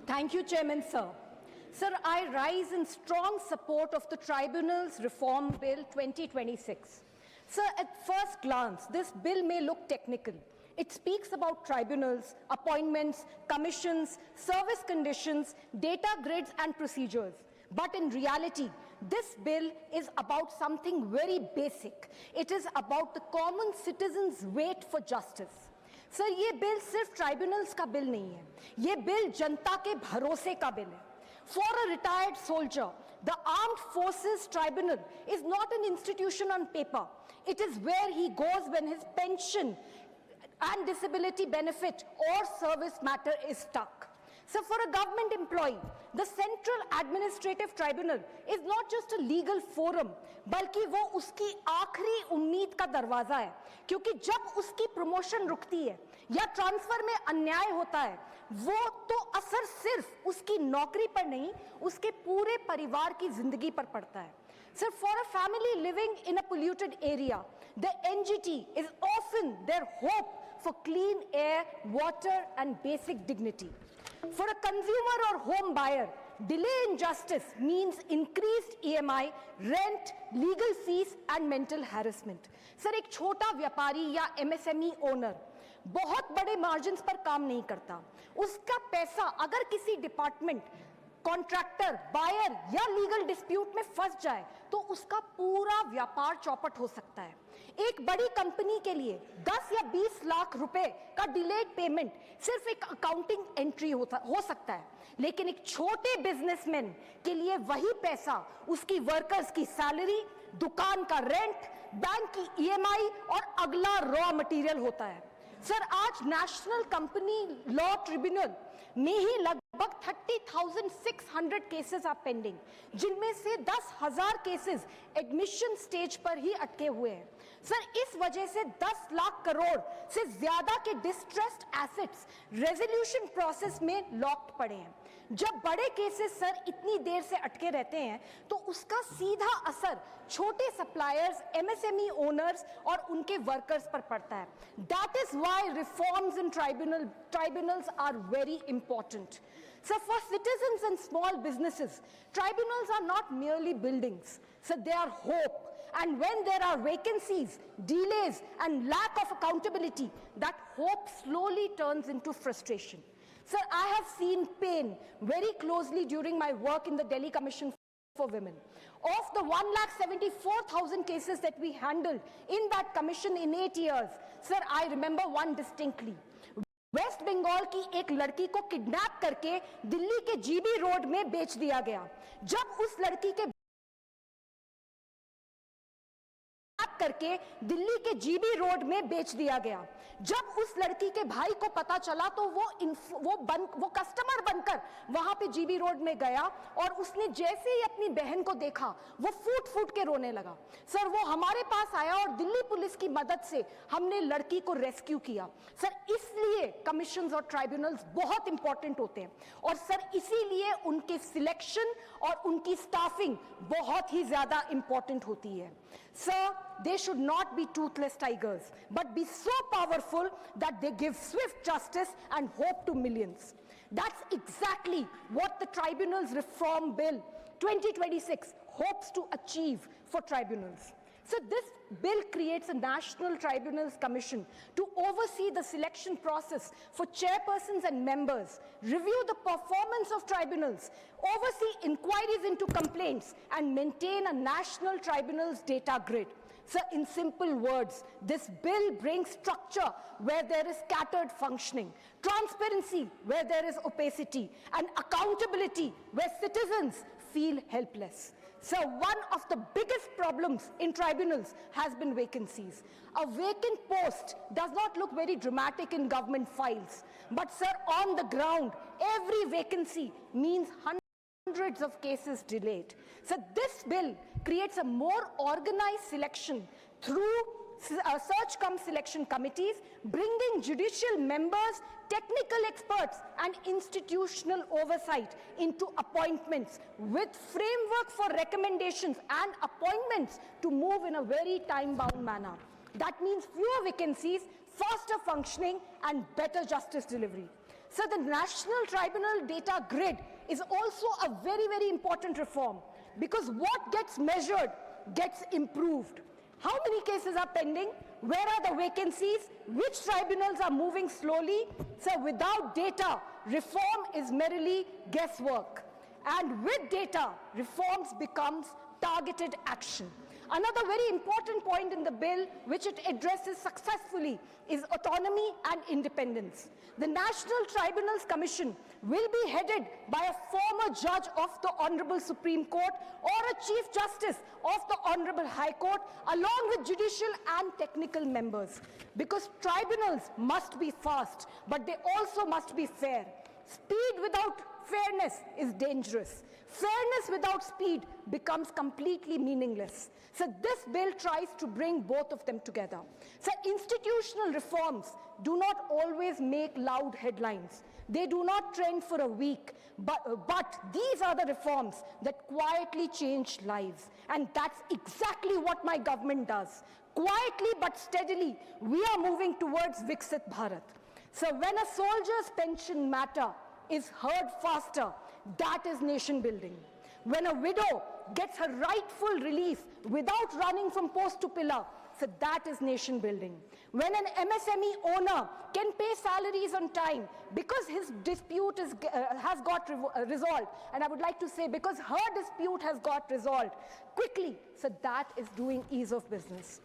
Thank you, Chairman, sir. Sir, I rise in strong support of the Tribunals Reform Bill 2026. Sir, at first glance, this bill may look technical. It speaks about tribunals, appointments, commissions, service conditions, data grids, and procedures. But in reality, this bill is about something very basic. It is about the common citizen's wait for justice. Sir, ये bill सिर्फ tribunals का bill नहीं है, ये bill जनता के भरोसे का bill है. For a retired soldier, the Armed Forces Tribunal is not an institution on paper. It is where he goes when his pension and disability benefit or service matter is stuck. So for a government employee, the Central Administrative Tribunal is not just a legal forum, बल्कि वो उसकी आखिरी उम्मीद का दरवाजा है, क्योंकि जब उसकी प्रमोशन रुकती है या ट्रांसफर में अन्याय होता है, वो तो असर सिर्फ उसकी नौकरी पर नहीं, उसके पूरे परिवार की जिंदगी पर पड़ता है. So for a family living in a polluted area, the NGT is often their hope for clean air, water, and basic dignity. For a consumer or home buyer, delay in justice means increased EMI, rent, legal fees, and mental harassment. Sir, एक छोटा व्यापारी या MSME owner बहुत बड़े margins पर काम नहीं करता. उसका पैसा अगर किसी डिपार्टमेंट, कॉन्ट्रैक्टर, बायर या लीगल डिस्प्यूट में फंस जाए तो उसका पूरा व्यापार चौपट हो सकता है. एक बड़ी कंपनी के लिए 10 या 20 लाख रुपए का डिलेड पेमेंट सिर्फ एक अकाउंटिंग एंट्री हो सकता है, लेकिन एक छोटे बिजनेसमैन के लिए वही पैसा उसकी वर्कर्स की सैलरी, दुकान का रेंट, बैंक की EMI और अगला रॉ मटेरियल होता है. सर, आज नेशनल कंपनी लॉ ट्रिब्यूनल में ही लगभग 30,600 केसेस आर पेंडिंग, जिनमें से 10,000 केसेस एडमिशन स्टेज पर ही अटके हुए हैं. सर, इस वजह से 10 लाख करोड़ से ज्यादा के डिस्ट्रेस्ड एसेट्स रेजोल्यूशन प्रोसेस में लॉक्ड पड़े हैं. जब बड़े केसेस सर इतनी देर से अटके रहते हैं तो उसका सीधा असर छोटे सप्लायर्स, MSME ओनर्स और उनके वर्कर्स पर पड़ता है. That is why reforms in tribunals are very important. So for citizens and small businesses, tribunals are not merely buildings. So they are hope. And when there are vacancies, delays, and lack of accountability, that hope slowly turns into frustration. Sir, I have seen pain very closely during my work in the Delhi Commission for Women. Of the 1,74,000 cases that we handled in that commission in 8 years, sir, I remember one distinctly. West Bengal की एक लड़की को kidnap करके दिल्ली के GB road में बेच दिया गया. जब उस लड़की के करके दिल्ली के GB रोड में बेच दिया गया, जब उस लड़की के भाई को पता चला तो वो कस्टमर बनकर वहां पे GB रोड में गया और उसने जैसे ही अपनी बहन को देखा वो फूट फूट के रोने लगा. सर, वो हमारे पास आया और दिल्ली पुलिस की मदद से हमने लड़की को रेस्क्यू किया. सर, इसलिए कमीशंस और ट्राइब्यूनल्स बहुत इंपॉर्टेंट होते हैं और सर इसीलिए उनके सिलेक्शन और उनकी स्टाफिंग बहुत ही ज्यादा इंपॉर्टेंट होती है. Sir, they should not be toothless tigers, but be so powerful that they give swift justice and hope to millions. That's exactly what the Tribunals Reform Bill 2026 hopes to achieve for tribunals. So this bill creates a National Tribunals Commission to oversee the selection process for chairpersons and members, review the performance of tribunals, oversee inquiries into complaints, and maintain a national tribunals data grid. So in simple words, this bill brings structure where there is scattered functioning, transparency where there is opacity, and accountability where citizens feel helpless. So one of the biggest problems in tribunals has been vacancies. A vacant post does not look very dramatic in government files. But sir, on the ground, every vacancy means hundreds of cases delayed. So this bill creates a more organized selection through search cum selection committees, bringing judicial members, technical experts, and institutional oversight into appointments with framework for recommendations and appointments to move in a very time-bound manner. That means fewer vacancies, faster functioning, and better justice delivery. So the National Tribunal Data Grid is also a very, very important reform, because what gets measured gets improved. How many cases are pending? Where are the vacancies? Which tribunals are moving slowly? So without data, reform is merely guesswork. And with data, reforms becomes targeted action. Another very important point in the bill, which it addresses successfully, is autonomy and independence. The National Tribunals Commission will be headed by a former judge of the Honorable Supreme Court or a Chief Justice of the Honorable High Court, along with judicial and technical members. Because tribunals must be fast, but they also must be fair. Speed without fairness is dangerous. Fairness without speed becomes completely meaningless. So this bill tries to bring both of them together. So institutional reforms do not always make loud headlines. They do not trend for a week, but these are the reforms that quietly change lives. And that's exactly what my government does. Quietly but steadily, we are moving towards Viksit Bharat. So when a soldier's pension matter is heard faster, that is nation building. When a widow gets her rightful relief without running from post to pillar, so that is nation building. When an MSME owner can pay salaries on time because his dispute has got resolved, and I would like to say because her dispute has got resolved quickly, so that is doing ease of business.